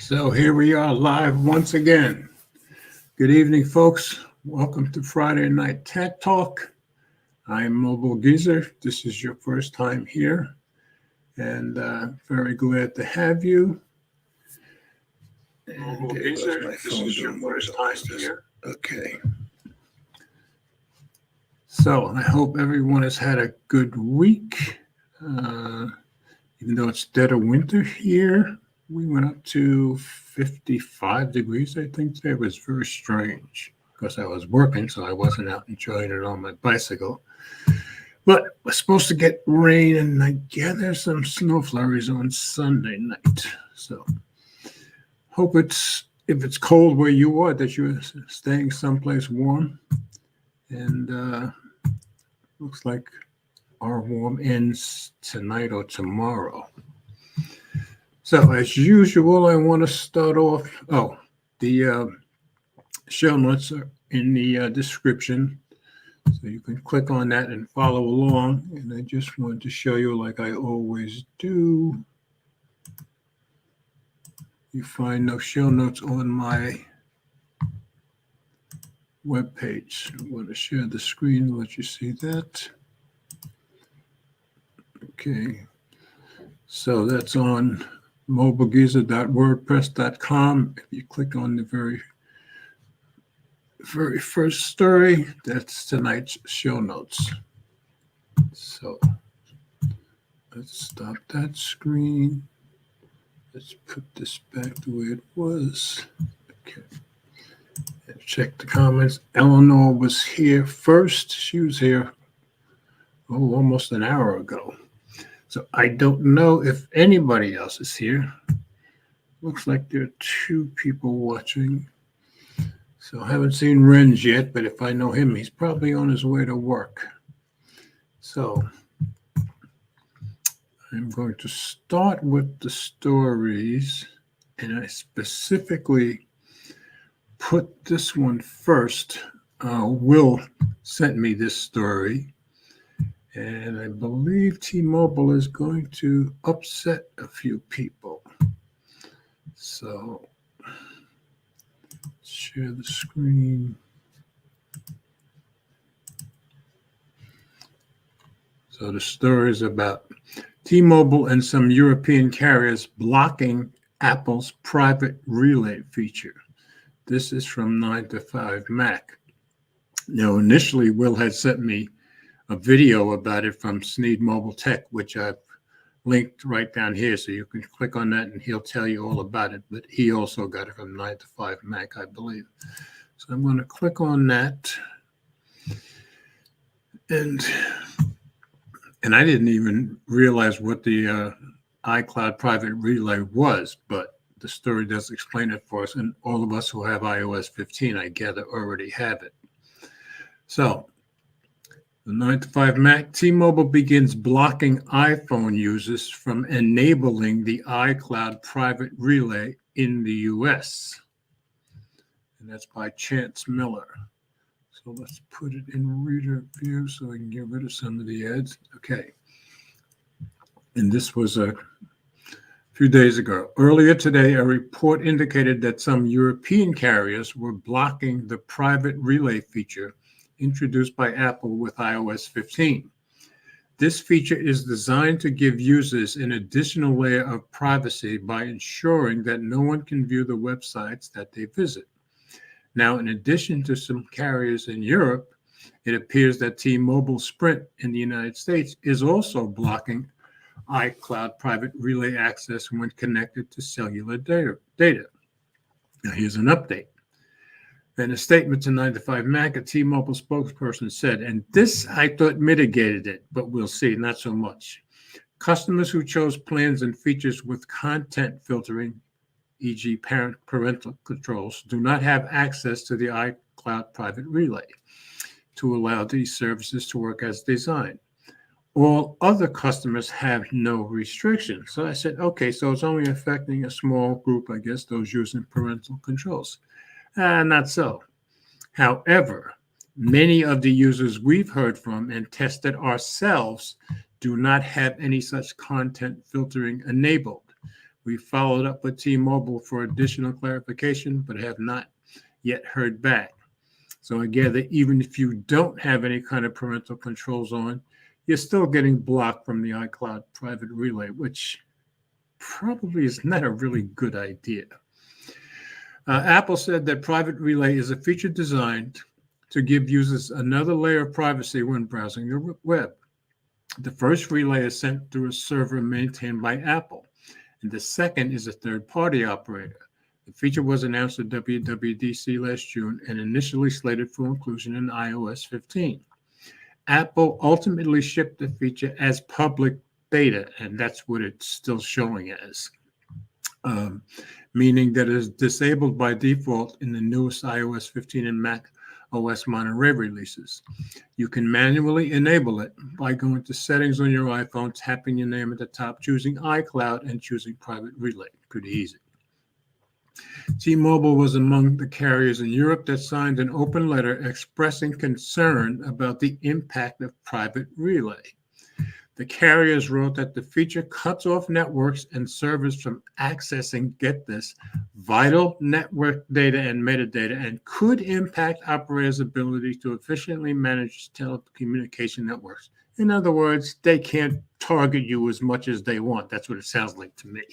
So here we are live once again. Good evening, folks. Welcome to Friday Night Tech Talk. I'm Mobile Geezer. This is your first time here, and very glad to have you. Mobile Geezer, this is your first time here. Okay. So I hope everyone has had a good week. Even though it's dead of winter here, we went up to 55 degrees, I think today. It was very strange because I was working, so I wasn't out enjoying it on my bicycle. But we're supposed to get rain, and I gather some snow flurries on Sunday night. So hope if it's cold where you are, that you're staying someplace warm. And looks like our warm ends tonight or tomorrow. So as usual, I want to start off. The show notes are in the description, so you can click on that and follow along. And I just wanted to show you, like I always do, you find those show notes on my webpage. I want to share the screen and let you see that. Okay, so that's on mobilegeezer.wordpress.com. If you click on the very first story, that's tonight's show notes. So let's stop that screen. Let's put this back the way it was. Okay. And check the comments. Eleanor was here first. She was here almost an hour ago. So I don't know if anybody else is here. Looks like there are two people watching. So I haven't seen Renz yet, but if I know him, he's probably on his way to work. So I'm going to start with the stories, and I specifically put this one first. Will sent me this story, and I believe T-Mobile is going to upset a few people. So share the screen. So the story is about T-Mobile and some European carriers blocking Apple's private relay feature. This is from 9 to 5 Mac. Now, initially, Will had sent me a video about it from Sneed Mobile Tech, which I've linked right down here, so you can click on that and he'll tell you all about it. But he also got it from 9 to 5 Mac, I believe. So I'm going to click on that. And I didn't even realize what the iCloud private relay was, but the story does explain it for us. And all of us who have iOS 15, I gather, already have it. So the 9 to 5 Mac, T-Mobile begins blocking iPhone users from enabling the iCloud private relay in the US. And that's by Chance Miller. So let's put it in reader view so we can get rid of some of the ads. Okay. And this was a few days ago. Earlier today, a report indicated that some European carriers were blocking the private relay feature introduced by Apple with iOS 15. This feature is designed to give users an additional layer of privacy by ensuring that no one can view the websites that they visit. Now, in addition to some carriers in Europe, it appears that T-Mobile Sprint in the United States is also blocking iCloud private relay access when connected to cellular data. Now, here's an update. In a statement to 9 to 5 Mac, a T-Mobile spokesperson said, and this I thought mitigated it, but we'll see, not so much. Customers who chose plans and features with content filtering, e.g. parental controls, do not have access to the iCloud private relay to allow these services to work as designed. All other customers have no restrictions. So I said, okay, so it's only affecting a small group, I guess, those using parental controls. Not so. However, many of the users we've heard from and tested ourselves do not have any such content filtering enabled. We followed up with T-Mobile for additional clarification, but have not yet heard back. So I gather even if you don't have any kind of parental controls on, you're still getting blocked from the iCloud private relay, which probably is not a really good idea. Apple said that private relay is a feature designed to give users another layer of privacy when browsing the web. The first relay is sent through a server maintained by Apple, and the second is a third-party operator. The feature was announced at WWDC last June and initially slated for inclusion in iOS 15. Apple ultimately shipped the feature as public beta, and that's what it's still showing as, meaning that it is disabled by default in the newest iOS 15 and Mac OS Monterey releases. You can manually enable it by going to settings on your iPhone, tapping your name at the top, choosing iCloud, and choosing private relay. Pretty easy. T-Mobile was among the carriers in Europe that signed an open letter expressing concern about the impact of private relay. The carriers wrote that the feature cuts off networks and servers from accessing, get this, vital network data and metadata, and could impact operators' ability to efficiently manage telecommunication networks. In other words, they can't target you as much as they want. That's what it sounds like to me.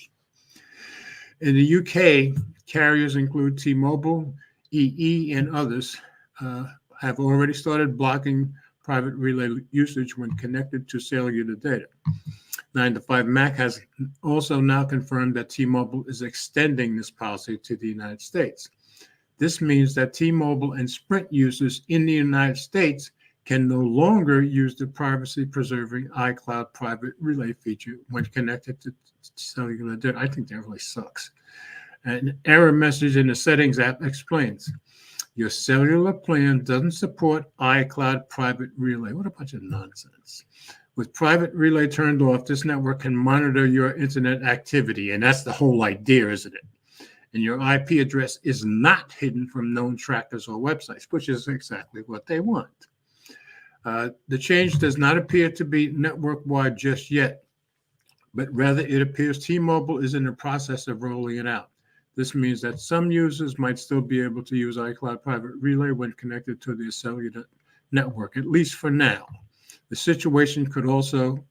In the UK, carriers include T-Mobile, EE, and others have already started blocking private relay usage when connected to cellular data. 9to5Mac has also now confirmed that T-Mobile is extending this policy to the United States. This means that T-Mobile and Sprint users in the United States can no longer use the privacy-preserving iCloud private relay feature when connected to cellular data. I think that really sucks. An error message in the settings app explains, your cellular plan doesn't support iCloud private relay. What a bunch of nonsense. With private relay turned off, this network can monitor your internet activity, and that's the whole idea, isn't it? And your IP address is not hidden from known trackers or websites, which is exactly what they want. The change does not appear to be network-wide just yet, but rather it appears T-Mobile is in the process of rolling it out. This means that some users might still be able to use iCloud Private Relay when connected to the cellular network, at least for now. The situation could also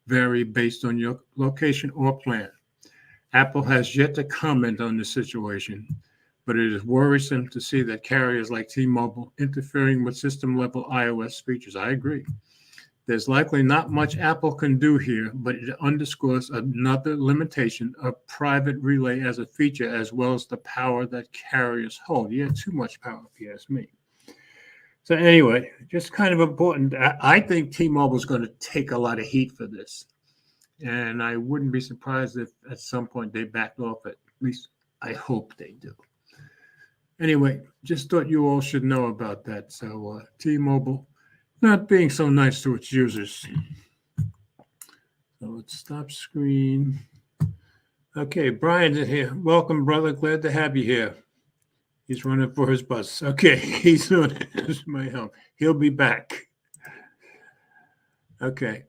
vary based on your location or plan. Apple has yet to comment on the situation, but it is worrisome to see that carriers like T-Mobile interfering with system-level iOS features. I agree. There's likely not much Apple can do here, but it underscores another limitation of private relay as a feature, as well as the power that carriers hold. Yeah, too much power, if you ask me. So anyway, just kind of important. I think T-Mobile is going to take a lot of heat for this. And I wouldn't be surprised if at some point they backed off it. At least I hope they do. Anyway, just thought you all should know about that. So T-Mobile not being so nice to its users. So let's stop screen. Okay, Brian's in here. Welcome, brother. Glad to have you here. He's running for his bus. Okay, he's doing it. My help. He'll be back. Okay.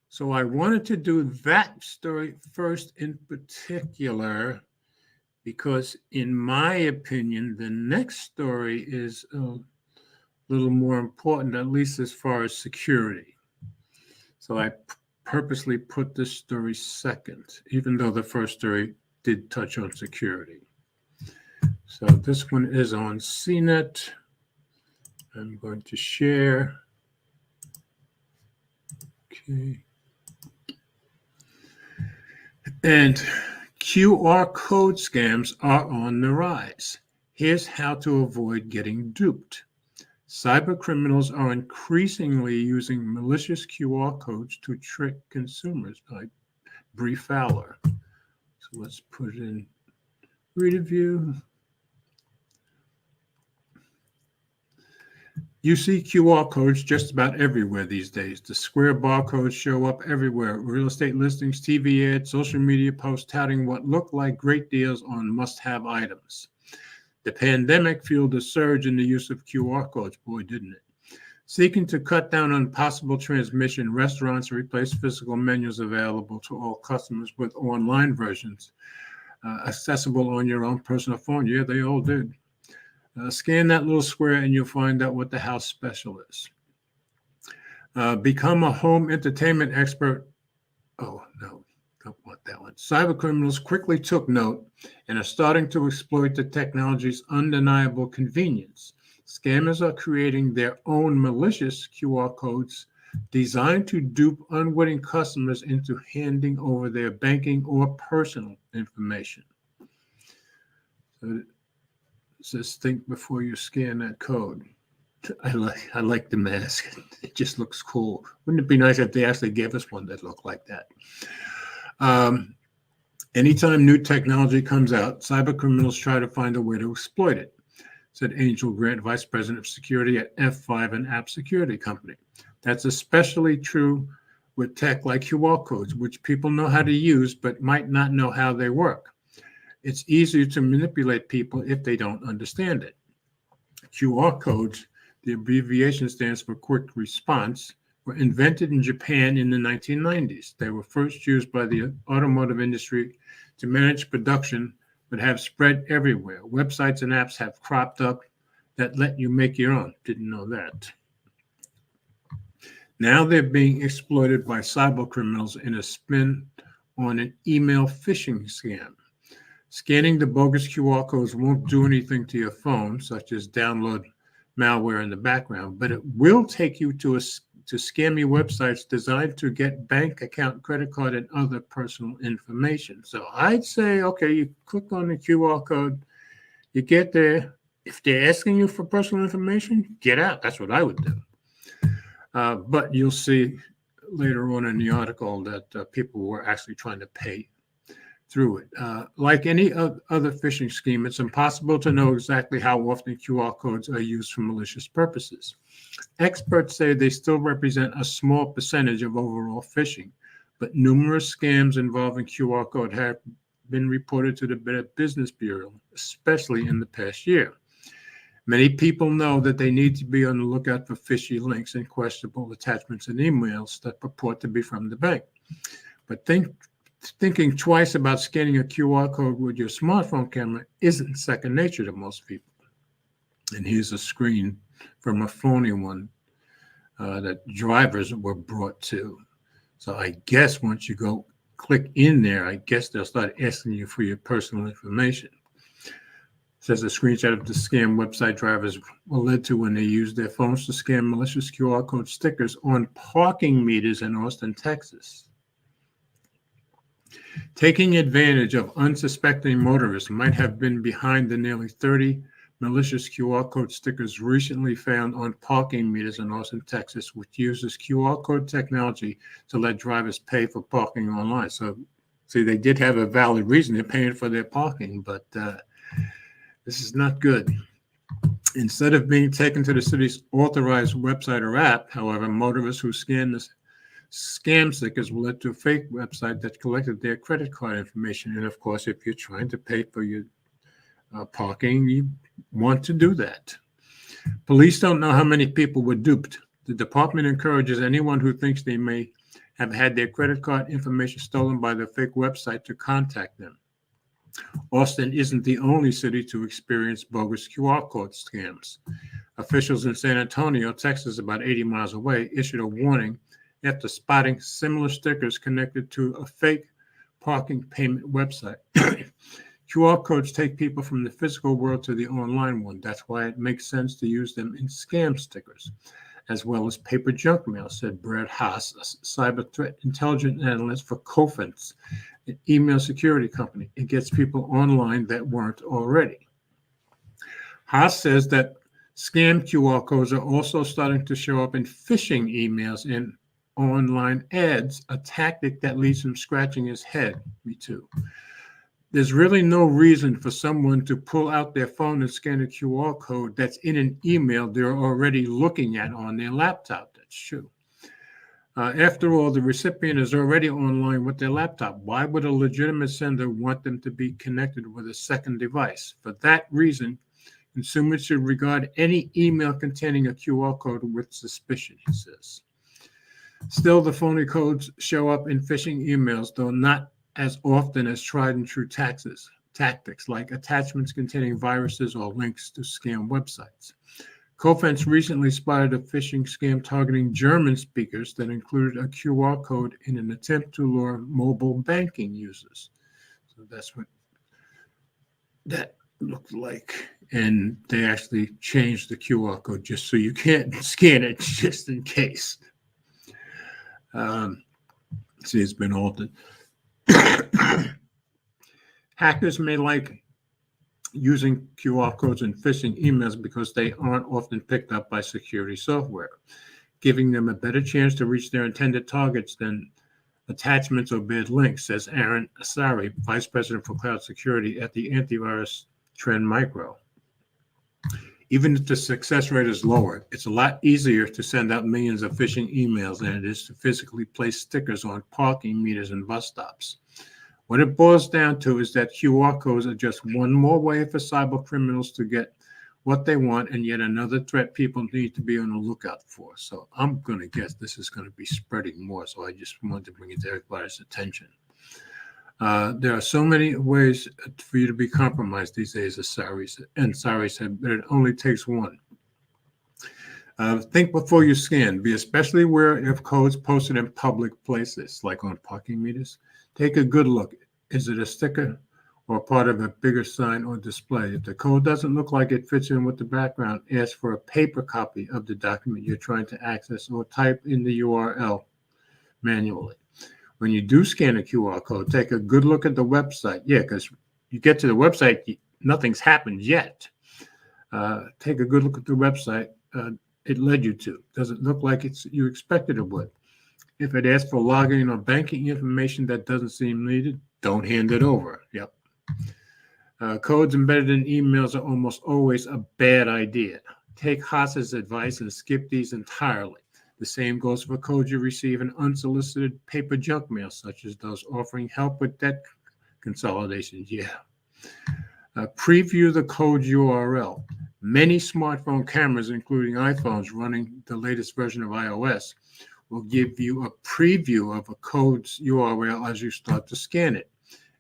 So I wanted to do that story first in particular, because in my opinion, the next story is a little more important, at least as far as security. So I purposely put this story second, even though the first story did touch on security. So this one is on CNET. I'm going to share. Okay. And QR code scams are on the rise. Here's how to avoid getting duped. Cyber criminals are increasingly using malicious QR codes to trick consumers, by Bree Fowler. So let's put it in reader view. You see QR codes just about everywhere these days. The square barcodes show up everywhere. Real estate listings, TV ads, social media posts touting what look like great deals on must-have items. The pandemic fueled a surge in the use of QR codes. Boy, didn't it? Seeking to cut down on possible transmission, restaurants replace physical menus available to all customers with online versions, accessible on your own personal phone. Yeah, they all did. Scan that little square and you'll find out what the house special is. Become a home entertainment expert. Oh, no, don't want that one. Cyber criminals quickly took note and are starting to exploit the technology's undeniable convenience. Scammers are creating their own malicious QR codes designed to dupe unwitting customers into handing over their banking or personal information. So it says, think before you scan that code. I like the mask. It just looks cool. Wouldn't it be nice if they actually gave us one that looked like that? Anytime new technology comes out, cyber criminals try to find a way to exploit it, said Angel Grant, Vice President of Security at F5, an app security company. That's especially true with tech like QR codes, which people know how to use but might not know how they work. It's easier to manipulate people if they don't understand it. QR codes, the abbreviation stands for Quick Response, were invented in Japan in the 1990s. They were first used by the automotive industry to manage production, but have spread everywhere. Websites and apps have cropped up that let you make your own. Didn't know that. Now they're being exploited by cyber criminals in a spin on an email phishing scam. Scanning the bogus QR codes won't do anything to your phone, such as download malware in the background, but it will take you to scammy websites designed to get bank account, credit card, and other personal information. So I'd say, okay, you click on the QR code, you get there. If they're asking you for personal information, get out. That's what I would do. But you'll see later on in the article that people were actually trying to pay through it. Like any other phishing scheme, it's impossible to know exactly how often QR codes are used for malicious purposes. Experts say they still represent a small percentage of overall phishing, but numerous scams involving QR code have been reported to the Better Business Bureau, especially in the past year. Many people know that they need to be on the lookout for fishy links and questionable attachments and emails that purport to be from the bank. But thinking twice about scanning a QR code with your smartphone camera isn't second nature to most people. And here's a screen from a phony one that drivers were brought to. So I guess once you go click in there, I guess they'll start asking you for your personal information. It says a screenshot of the scam website drivers were led to when they used their phones to scan malicious QR code stickers on parking meters in Austin, Texas. Taking advantage of unsuspecting motorists might have been behind the nearly 30 malicious QR code stickers recently found on parking meters in Austin, Texas, which uses QR code technology to let drivers pay for parking online. So, see, they did have a valid reason. They're paying for their parking, but this is not good. Instead of being taken to the city's authorized website or app, however, motorists who scan this scam stickers were led to a fake website that collected their credit card information. And of course, if you're trying to pay for your parking, you want to do that. Police don't know how many people were duped. The department encourages anyone who thinks they may have had their credit card information stolen by the fake website to contact them. Austin isn't the only city to experience bogus QR code scams. Officials in San Antonio, Texas, about 80 miles away, issued a warning after spotting similar stickers connected to a fake parking payment website. QR codes take people from the physical world to the online one. That's why it makes sense to use them in scam stickers, as well as paper junk mail, said Brad Haas, a cyber threat intelligence analyst for Cofense, an email security company. It gets people online that weren't already. Haas says that scam QR codes are also starting to show up in phishing emails and online ads, a tactic that leaves him scratching his head. Me too. There's really no reason for someone to pull out their phone and scan a QR code that's in an email they're already looking at on their laptop. That's true. After all, the recipient is already online with their laptop. Why would a legitimate sender want them to be connected with a second device? For that reason, Consumers should regard any email containing a QR code with suspicion, he says. Still, the phony codes show up in phishing emails, though not as often as tried and true tactics like attachments containing viruses or links to scam websites. Cofense recently spotted a phishing scam targeting German speakers that included a QR code in an attempt to lure mobile banking users. So that's what that looked like. And they actually changed the QR code just so you can't scan it, just in case. See, it's been altered. Hackers may like using QR codes in phishing emails because they aren't often picked up by security software, giving them a better chance to reach their intended targets than attachments or bad links, says Aaron Asari, Vice President for Cloud Security at the antivirus Trend Micro. Even if the success rate is lower, it's a lot easier to send out millions of phishing emails than it is to physically place stickers on parking meters and bus stops. What it boils down to is that QR codes are just one more way for cyber criminals to get what they want, and yet another threat people need to be on the lookout for. So I'm going to guess this is going to be spreading more. So I just wanted to bring it to everybody's attention. There are so many ways for you to be compromised these days, as Sari said, but it only takes one. Think before you scan. Be especially aware of codes posted in public places, like on parking meters. Take a good look. Is it a sticker or part of a bigger sign or display? If the code doesn't look like it fits in with the background, ask for a paper copy of the document you're trying to access or type in the URL manually. When you do scan a QR code, take a good look at the website. Yeah, because you get to the website, nothing's happened yet. Take a good look at the website it led you to. Does it look like you expected it would? If it asks for login or banking information that doesn't seem needed, don't hand it over. Yep. Codes embedded in emails are almost always a bad idea. Take Haas's advice and skip these entirely. The same goes for codes you receive in unsolicited paper junk mail, such as those offering help with debt consolidation. Yeah. Preview the code URL. Many smartphone cameras, including iPhones running the latest version of iOS, will give you a preview of a code's URL as you start to scan it.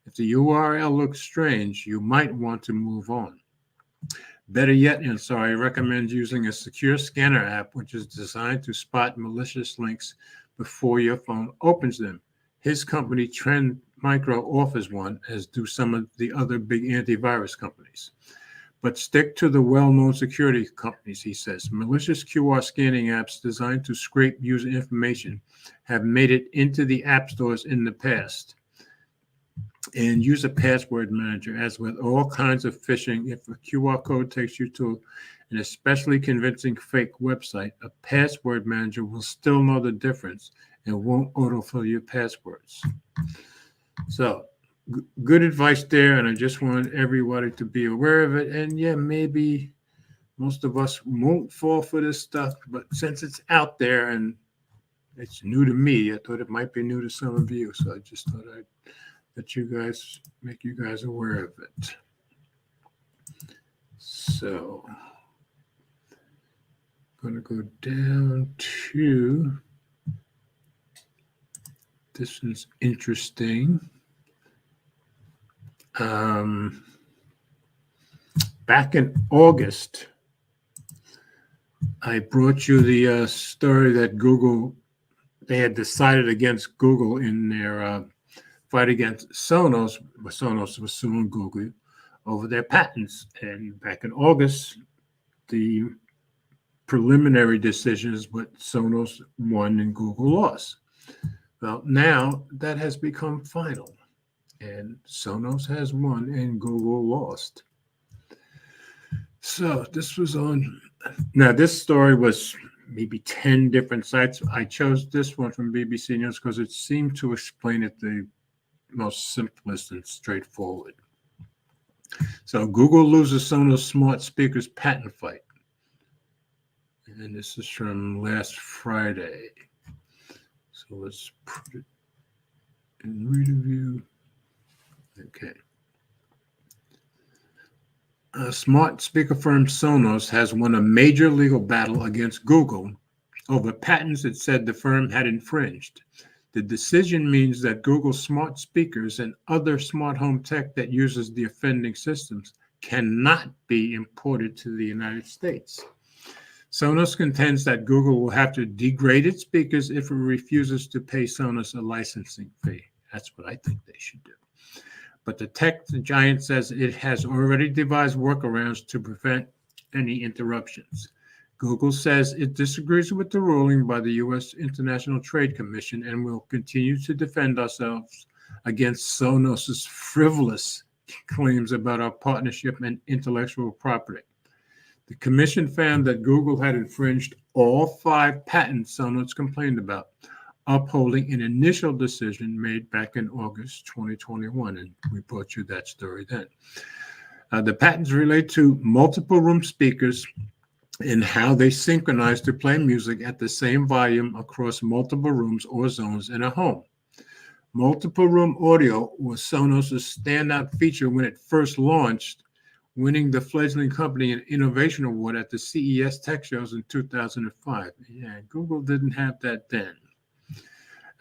If the URL looks strange, you might want to move on. Better yet, Ansari recommends using a secure scanner app, which is designed to spot malicious links before your phone opens them. His company, Trend Micro, offers one, as do some of the other big antivirus companies. But stick to the well-known security companies, he says. Malicious QR scanning apps designed to scrape user information have made it into the app stores in the past. And use a password manager. As with all kinds of phishing, if a QR code takes you to an especially convincing fake website, a password manager will still know the difference and won't autofill your passwords. So, good advice there, and I just want everybody to be aware of it. And yeah, maybe most of us won't fall for this stuff, but since it's out there and it's new to me, I thought it might be new to some of you. So I just thought I'd make you guys aware of it. So I'm going to go down to, this is interesting. Back in August, I brought you the story that they had decided against Google in their fight against Sonos. Sonos was suing Google over their patents. And back in August, the preliminary decisions, but Sonos won and Google lost. Well, now that has become final. And Sonos has won and Google lost. So this was now this story was maybe 10 different sites. I chose this one from BBC News because it seemed to explain it the most simplest and straightforward. So Google loses Sonos smart speakers patent fight. And this is from last Friday. So let's put it in review. Okay. Smart speaker firm Sonos has won a major legal battle against Google over patents it said the firm had infringed. The decision means that Google's smart speakers and other smart home tech that uses the offending systems cannot be imported to the United States. Sonos contends that Google will have to degrade its speakers if it refuses to pay Sonos a licensing fee. That's what I think they should do. But the tech giant says it has already devised workarounds to prevent any interruptions. Google says it disagrees with the ruling by the U.S. International Trade Commission and will continue to defend ourselves against Sonos's frivolous claims about our partnership and intellectual property. The commission found that Google had infringed all 5 patents Sonos complained about, upholding an initial decision made back in August 2021, and we brought you that story then. The patents relate to multiple room speakers and how they synchronize to play music at the same volume across multiple rooms or zones in a home. Multiple room audio was Sonos' standout feature when it first launched, winning the fledgling company an innovation award at the CES tech shows in 2005. Yeah, Google didn't have that then.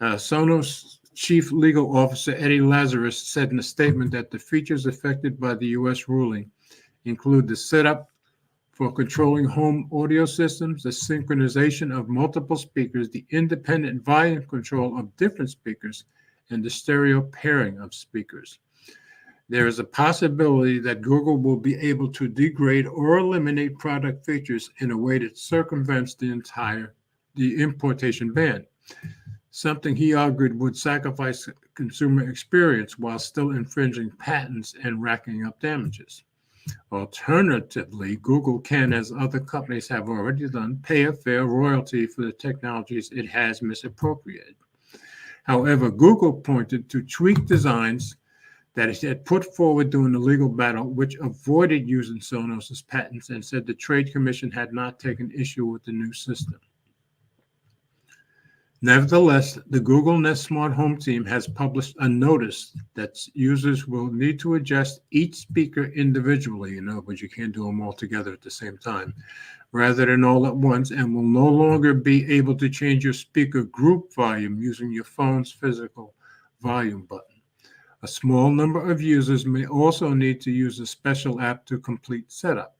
Sonos chief legal officer Eddie Lazarus said in a statement that the features affected by the U.S. ruling include the setup for controlling home audio systems, the synchronization of multiple speakers, the independent volume control of different speakers, and the stereo pairing of speakers. There is a possibility that Google will be able to degrade or eliminate product features in a way that circumvents the importation ban, something he argued would sacrifice consumer experience while still infringing patents and racking up damages. Alternatively, Google can, as other companies have already done, pay a fair royalty for the technologies it has misappropriated. However, Google pointed to tweaked designs that it had put forward during the legal battle, which avoided using Sonos' patents, and said the Trade Commission had not taken issue with the new system. Nevertheless, the Google Nest Smart Home team has published a notice that users will need to adjust each speaker individually, but you can't do them all together at the same time, rather than all at once, and will no longer be able to change your speaker group volume using your phone's physical volume button. A small number of users may also need to use a special app to complete setup.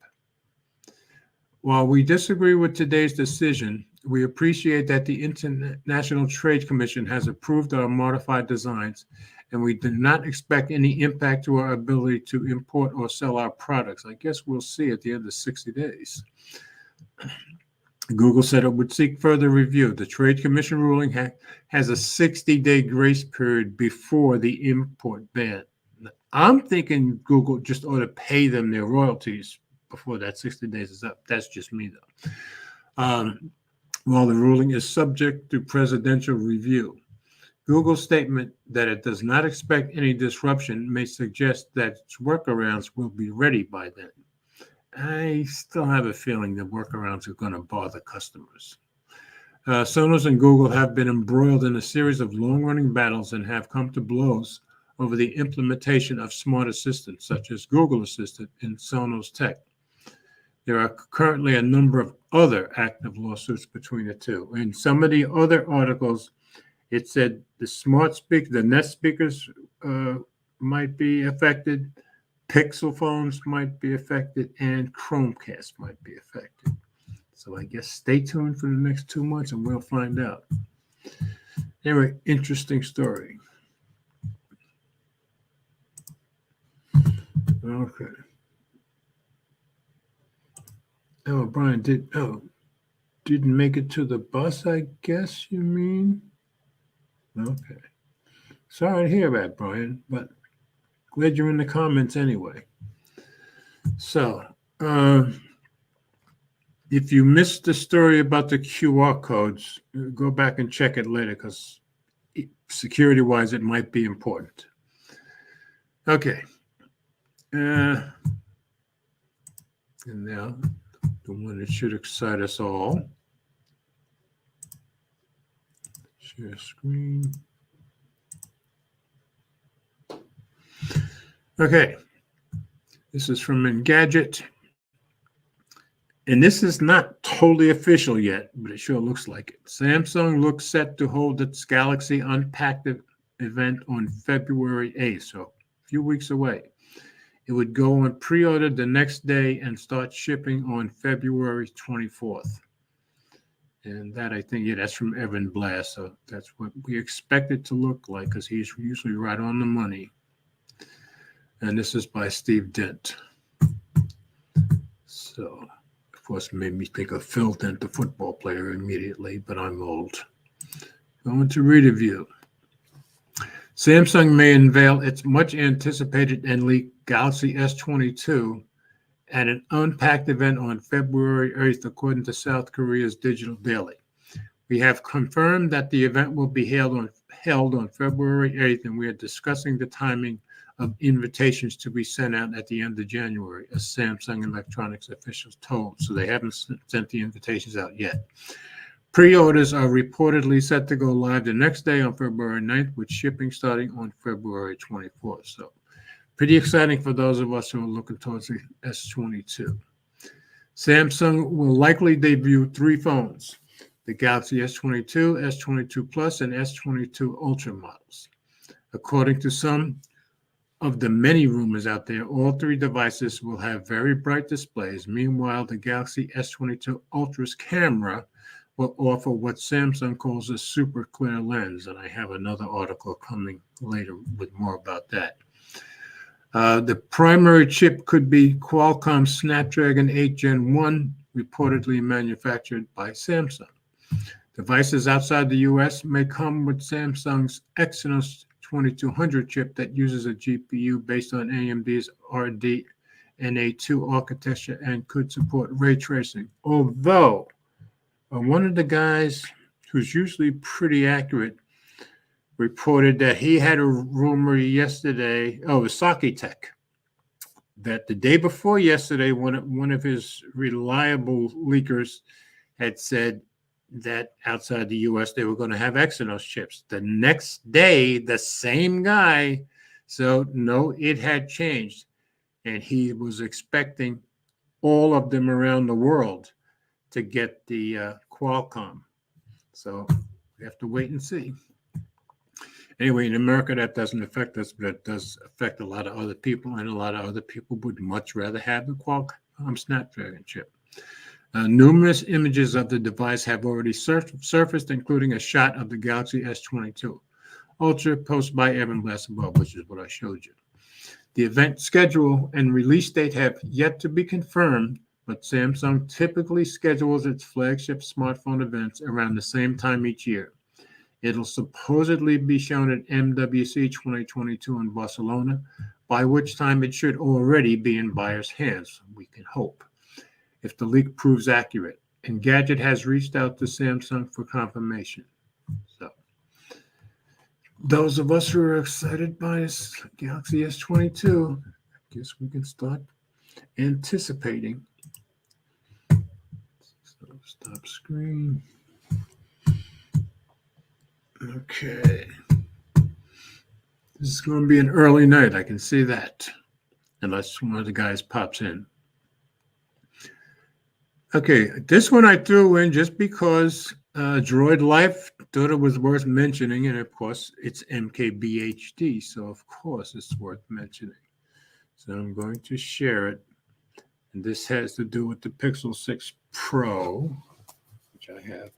While we disagree with today's decision, we appreciate that the International Trade Commission has approved our modified designs, and we do not expect any impact to our ability to import or sell our products. I guess we'll see at the end of 60 days. Google said it would seek further review. The Trade Commission ruling has a 60-day grace period before the import ban. I'm thinking Google just ought to pay them their royalties before that 60 days is up. That's just me, though. While the ruling is subject to presidential review, Google's statement that it does not expect any disruption may suggest that its workarounds will be ready by then. I still have a feeling the workarounds are going to bother customers. Sonos and Google have been embroiled in a series of long-running battles and have come to blows over the implementation of smart assistants, such as Google Assistant in Sonos tech. There are currently a number of other active lawsuits between the two. In some of the other articles, it said the Nest speakers might be affected, Pixel phones might be affected, and Chromecast might be affected. So I guess stay tuned for the next 2 months and we'll find out. Anyway, interesting story. Okay. Oh, Brian didn't make it to the bus, I guess you mean? Okay. Sorry to hear that, Brian, but glad you're in the comments anyway. So, if you missed the story about the QR codes, go back and check it later because security-wise, it might be important. Okay. And now, the one that should excite us all. Share screen. Okay. This is from Engadget. And this is not totally official yet, but it sure looks like it. Samsung looks set to hold its Galaxy Unpacked event on February 8th, so a few weeks away. It would go on pre-order the next day and start shipping on February 24th. And that, I think, yeah, that's from Evan Blass. So that's what we expect it to look like, because he's usually right on the money. And this is by Steve Dent. So, of course, it made me think of Phil Dent, the football player, immediately, but I'm old. Going to read a review. Samsung may unveil its much anticipated and leaked Galaxy S22 at an Unpacked event on February 8th, according to South Korea's Digital Daily. We have confirmed that the event will be held on February 8th, and we are discussing the timing of invitations to be sent out at the end of January, as Samsung Electronics officials told. So they haven't sent the invitations out yet. Pre-orders are reportedly set to go live the next day on February 9th, with shipping starting on February 24th. So pretty exciting for those of us who are looking towards the S22. Samsung will likely debut 3 phones: the Galaxy S22, S22 Plus, and S22 Ultra models. According to some of the many rumors out there, all 3 devices will have very bright displays. Meanwhile, the Galaxy S22 Ultra's camera will offer what Samsung calls a super clear lens, and I have another article coming later with more about that. The primary chip could be Qualcomm Snapdragon 8 Gen 1, reportedly manufactured by Samsung. Devices outside the US may come with Samsung's Exynos 2200 chip that uses a GPU based on AMD's RDNA2 architecture and could support ray tracing. Although one of the guys who's usually pretty accurate reported that he had a rumor yesterday, it was Saki Tech, that the day before yesterday, one of his reliable leakers had said that outside the US they were going to have Exynos chips. The next day, the same guy, so no, it had changed. And he was expecting all of them around the world to get the Qualcomm. So we have to wait and see. Anyway, in America, that doesn't affect us, but it does affect a lot of other people, and a lot of other people would much rather have the Qualcomm Snapdragon chip. Numerous images of the device have already surfaced, including a shot of the Galaxy S22 Ultra posted by Evan Blass above, which is what I showed you. The event schedule and release date have yet to be confirmed, but Samsung typically schedules its flagship smartphone events around the same time each year. It'll supposedly be shown at MWC 2022 in Barcelona, by which time it should already be in buyers' hands, we can hope, if the leak proves accurate. Engadget has reached out to Samsung for confirmation. So, those of us who are excited by this Galaxy S22, I guess we can start anticipating. So, stop screen. Okay. This is going to be an early night. I can see that, unless one of the guys pops in. Okay, this one I threw in just because Droid Life thought it was worth mentioning, and of course, it's MKBHD, so of course it's worth mentioning. So I'm going to share it, and this has to do with the Pixel 6 Pro, which I have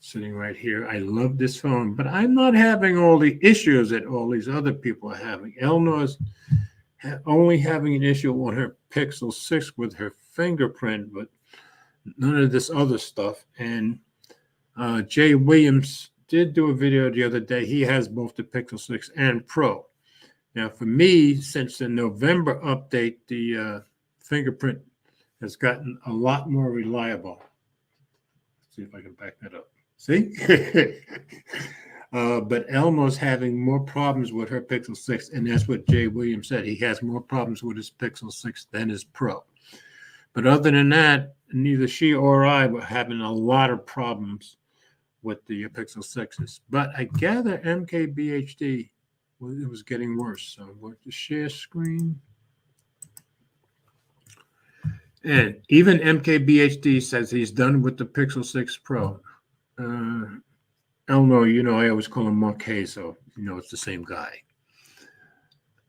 sitting right here. I love this phone, but I'm not having all the issues that all these other people are having. Eleanor's only having an issue on her Pixel 6 with her fingerprint, but none of this other stuff. And Jay Williams did do a video the other day. He has both the Pixel 6 and Pro. Now, for me, since the November update, the fingerprint has gotten a lot more reliable. Let's see if I can back that up. See? But Elmo's having more problems with her Pixel 6, and that's what Jay Williams said. He has more problems with his Pixel 6 than his Pro. But other than that, neither she or I were having a lot of problems with the Pixel 6s. But I gather MKBHD, it was getting worse. So I'm going to share screen. And even MKBHD says he's done with the Pixel 6 Pro. Elmo, I always call him Marquez, so it's the same guy.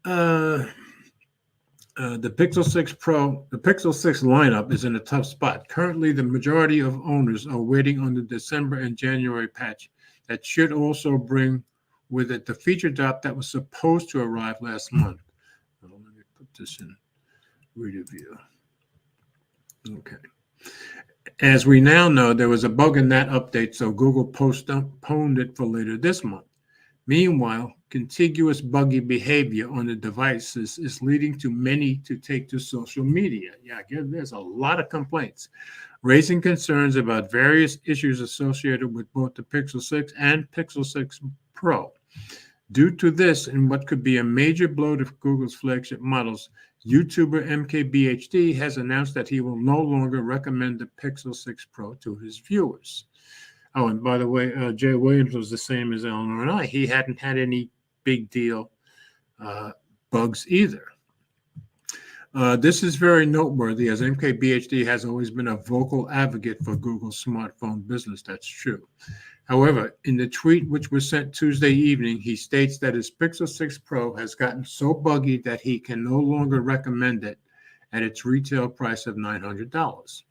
The Pixel 6 Pro, the Pixel 6 lineup is in a tough spot. Currently, the majority of owners are waiting on the December and January patch that should also bring with it the feature drop that was supposed to arrive last month. Let me put this in reader view. Okay. As we now know, there was a bug in that update, so Google postponed it for later this month. Meanwhile, contiguous buggy behavior on the devices is leading to many to take to social media. Yeah, again, there's a lot of complaints, raising concerns about various issues associated with both the Pixel 6 and Pixel 6 Pro. Due to this and what could be a major blow to Google's flagship models, YouTuber MKBHD has announced that he will no longer recommend the Pixel 6 Pro to his viewers. Oh, and by the way, Jay Williams was the same as Eleanor and I. He hadn't had any big deal bugs either. This is very noteworthy, as MKBHD has always been a vocal advocate for Google's smartphone business. That's true. However, in the tweet which was sent Tuesday evening, he states that his Pixel 6 Pro has gotten so buggy that he can no longer recommend it at its retail price of $900.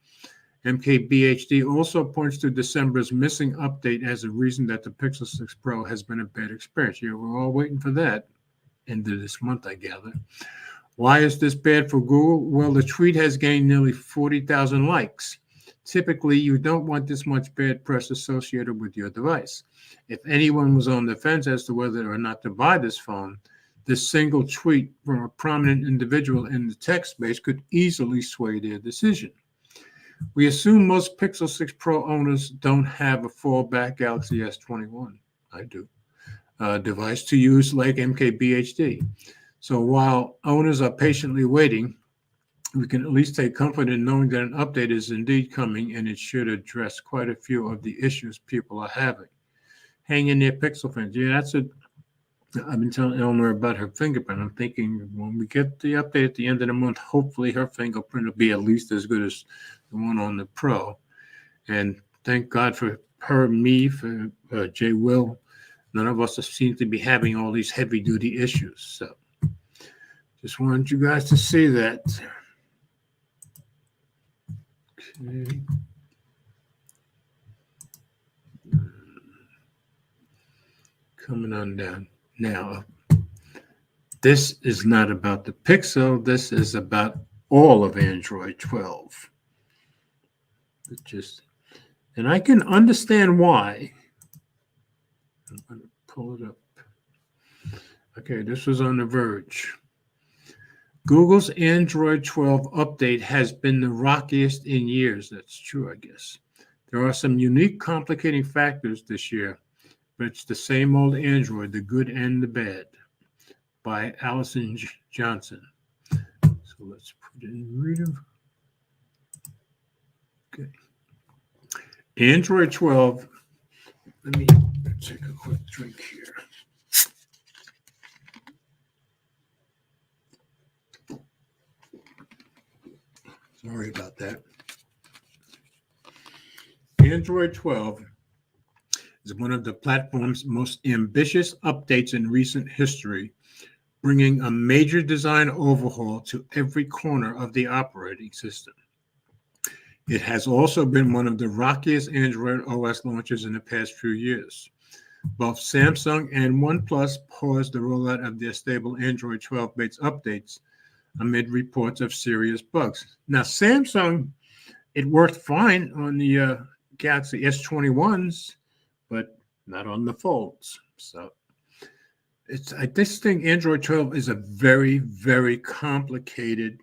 MKBHD also points to December's missing update as a reason that the Pixel 6 Pro has been a bad experience. Yeah, we're all waiting for that end of this month, I gather. Why is this bad for Google? Well, the tweet has gained nearly 40,000 likes. Typically, you don't want this much bad press associated with your device. If anyone was on the fence as to whether or not to buy this phone, this single tweet from a prominent individual in the tech space could easily sway their decision. We assume most Pixel 6 Pro owners don't have a fallback Galaxy S21, I do, device to use like MKBHD. So while owners are patiently waiting, we can at least take comfort in knowing that an update is indeed coming, and it should address quite a few of the issues people are having. Hang in there, Pixel fans. Yeah, that's it. I've been telling Eleanor about her fingerprint. I'm thinking when we get the update at the end of the month, hopefully her fingerprint will be at least as good as the one on the Pro. And thank God for her, me, for Jay Will. None of us seem to be having all these heavy-duty issues. So just wanted you guys to see that. Okay. Coming on down. Now, this is not about the Pixel. This is about all of Android 12. And I can understand why. I'm going to pull it up. Okay, this was on The Verge. Google's Android 12 update has been the rockiest in years. That's true, I guess. There are some unique complicating factors this year, but it's the same old Android, the good and the bad, by Allison Johnson. So let's put it in reader. Okay. Android 12. Let me take a quick drink here. Sorry about that. Android 12 is one of the platform's most ambitious updates in recent history, bringing a major design overhaul to every corner of the operating system. It has also been one of the rockiest Android OS launches in the past few years. Both Samsung and OnePlus paused the rollout of their stable Android 12-based updates amid reports of serious bugs. Now, Samsung, it worked fine on the Galaxy S21s, but not on the Folds. So I just think Android 12 is a very, very complicated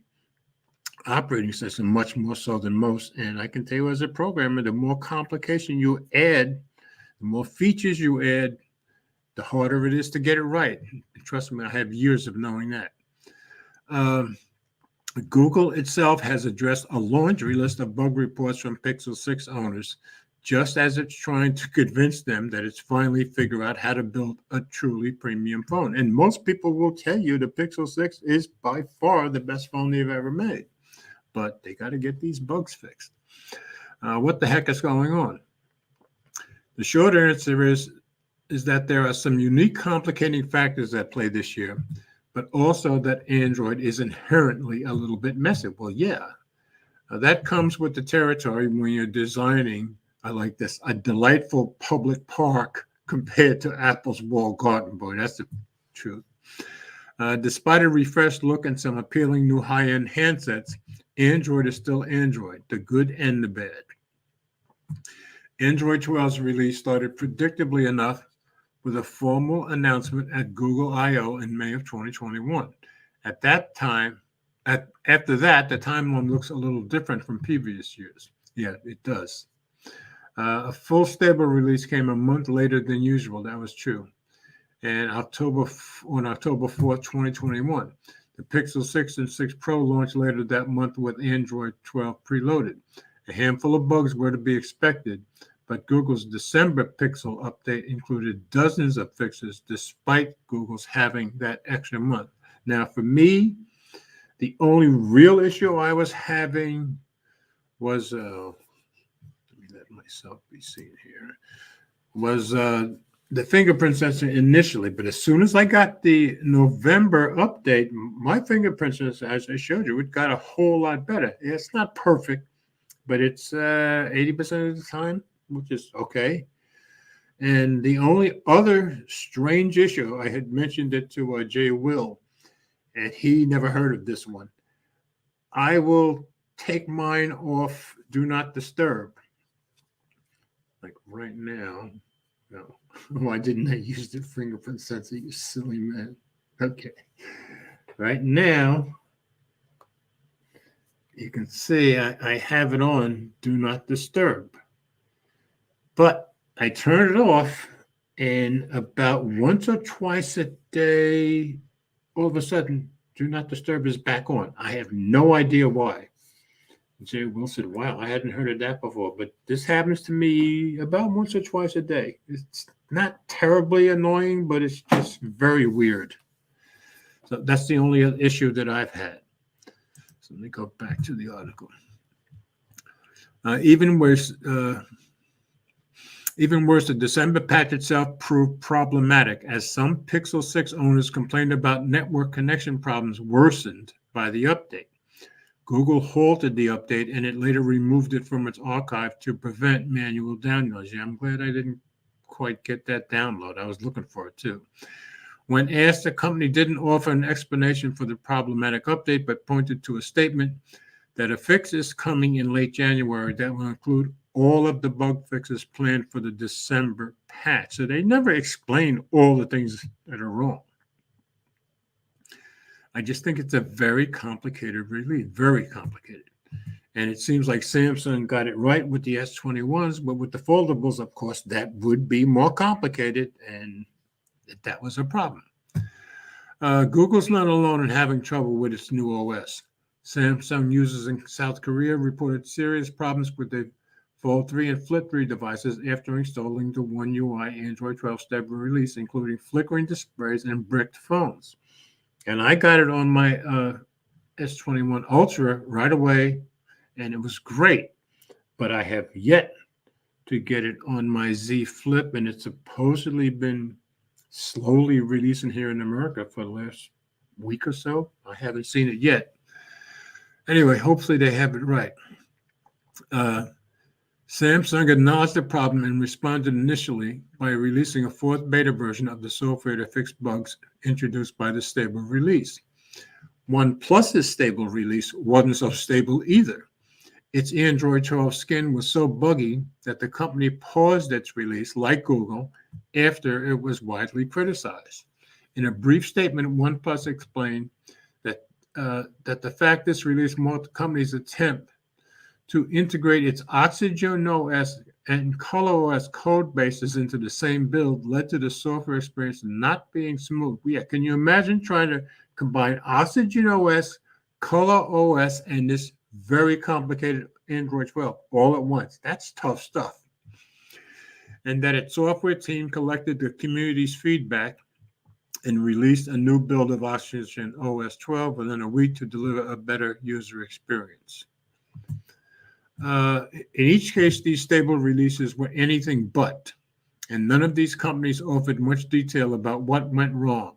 operating system, much more so than most. And I can tell you as a programmer, the more complication you add, the more features you add, the harder it is to get it right. Trust me, I have years of knowing that. Google itself has addressed a laundry list of bug reports from Pixel 6 owners, just as it's trying to convince them that it's finally figured out how to build a truly premium phone. And most people will tell you the Pixel 6 is by far the best phone they've ever made. but they got to get these bugs fixed. What the heck is going on? The short answer is that there are some unique complicating factors at play this year, but also that Android is inherently a little bit messy. Well, yeah, that comes with the territory when you're designing, I like this, a delightful public park compared to Apple's walled garden. Boy, that's the truth. Despite a refreshed look and some appealing new high-end handsets, Android is still Android, the good and the bad. Android 12's release started predictably enough with a formal announcement at Google I/O in May of 2021. At that time, after that, the timeline looks a little different from previous years. Yeah, it does. A full stable release came a month later than usual. That was true. And on October 4th, 2021, the Pixel 6 and 6 Pro launched later that month with Android 12 preloaded. A handful of bugs were to be expected, but Google's December Pixel update included dozens of fixes despite Google's having that extra month. Now, for me, the only real issue I was having was, let me let myself be seen here, was the fingerprint sensor initially. But as soon as I got the November update, my fingerprint sensor, as I showed you, it got a whole lot better. It's not perfect, but it's 80% of the time, which is okay. And the only other strange issue, I had mentioned it to Jay Will, and he never heard of this one. I will take mine off Do Not Disturb. Like right now. No. Why didn't I use the fingerprint sensor, you silly man? Okay. Right now, you can see I have it on Do Not Disturb. But I turn it off, and about once or twice a day, all of a sudden, Do Not Disturb is back on. I have no idea why. Jay Wilson, wow, I hadn't heard of that before, but this happens to me about once or twice a day. It's not terribly annoying, but it's just very weird. So that's the only issue that I've had. So let me go back to the article. Even worse, the December patch itself proved problematic, as some Pixel 6 owners complained about network connection problems worsened by the update. Google halted the update, and it later removed it from its archive to prevent manual downloads. Yeah, I'm glad I didn't quite get that download. I was looking for it too. When asked, the company didn't offer an explanation for the problematic update, but pointed to a statement that a fix is coming in late January that will include all of the bug fixes planned for the December patch. So they never explain all the things that are wrong. I just think it's a very complicated release, very complicated. And it seems like Samsung got it right with the S21s, but with the foldables, of course, that would be more complicated, and that was a problem. Google's not alone in having trouble with its new OS. Samsung users in South Korea reported serious problems with the Fold 3 and Flip 3 devices after installing the One UI Android 12 stable release, including flickering displays and bricked phones. And I got it on my S21 Ultra right away, and it was great. But I have yet to get it on my Z Flip, and it's supposedly been slowly releasing here in America for the last week or so. I haven't seen it yet. Anyway, hopefully they have it right. Samsung acknowledged the problem and responded initially by releasing a fourth beta version of the software to fix bugs introduced by the stable release. OnePlus's stable release wasn't so stable either. Its Android 12 skin was so buggy that the company paused its release, like Google, after it was widely criticized. In a brief statement, OnePlus explained that the fact this release marked the company's attempt to integrate its Oxygen OS and ColorOS code bases into the same build led to the software experience not being smooth. Yeah, can you imagine trying to combine Oxygen OS, ColorOS, and this very complicated Android 12 all at once? That's tough stuff. And that its software team collected the community's feedback and released a new build of Oxygen OS 12 within a week to deliver a better user experience. In each case, these stable releases were anything but, and none of these companies offered much detail about what went wrong.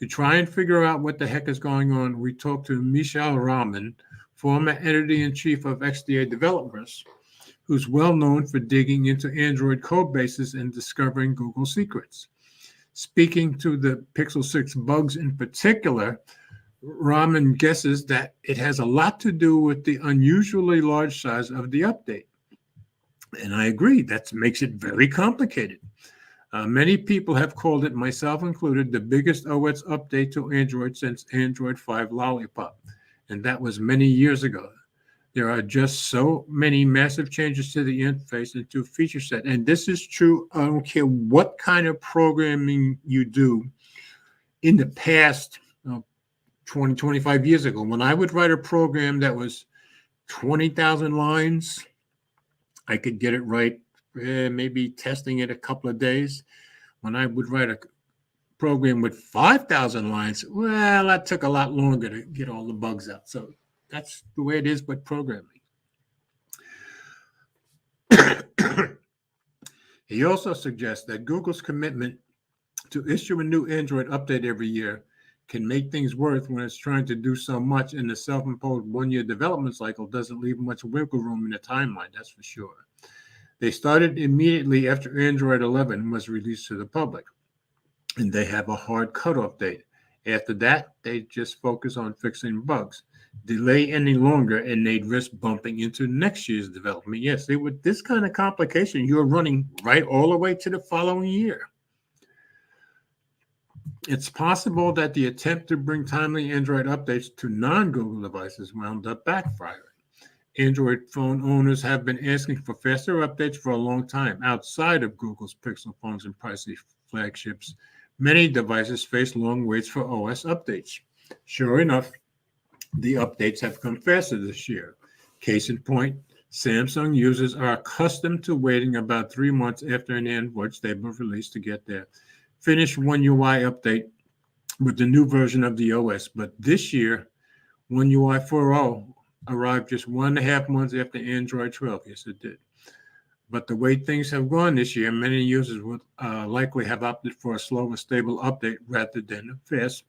To try and figure out what the heck is going on, we talked to Michel Rahman, former editor-in-chief of XDA Developers, who's well known for digging into Android code bases and discovering Google secrets. Speaking to the Pixel 6 bugs in particular, Rahman guesses that it has a lot to do with the unusually large size of the update. And I agree, that makes it very complicated. Many people have called it, myself included, the biggest OS update to Android since Android 5 Lollipop. And that was many years ago. There are just so many massive changes to the interface and to feature set. And this is true, I don't care what kind of programming you do. In the past, 20, 25 years ago, when I would write a program that was 20,000 lines, I could get it right, maybe testing it a couple of days. When I would write a program with 5,000 lines, well, that took a lot longer to get all the bugs out. So that's the way it is with programming. He also suggests that Google's commitment to issue a new Android update every year can make things worse when it's trying to do so much, and the self-imposed one-year development cycle doesn't leave much wiggle room in the timeline, that's for sure. They started immediately after Android 11 was released to the public, and they have a hard cutoff date. After that, they just focus on fixing bugs. Delay any longer, and they'd risk bumping into next year's development. Yes, they would. This kind of complication, you're running right all the way to the following year. It's possible that the attempt to bring timely Android updates to non-Google devices wound up backfiring. Android phone owners have been asking for faster updates for a long time. Outside of Google's Pixel phones and pricey flagships, many devices face long waits for OS updates. Sure enough, the updates have come faster this year. Case in point, Samsung users are accustomed to waiting about 3 months after an Android stable release to get their finished One UI update with the new version of the OS. But this year, One UI 4.0 arrived just 1.5 months after Android 12. Yes, it did. But the way things have gone this year, many users would likely have opted for a slow and stable update rather than a fast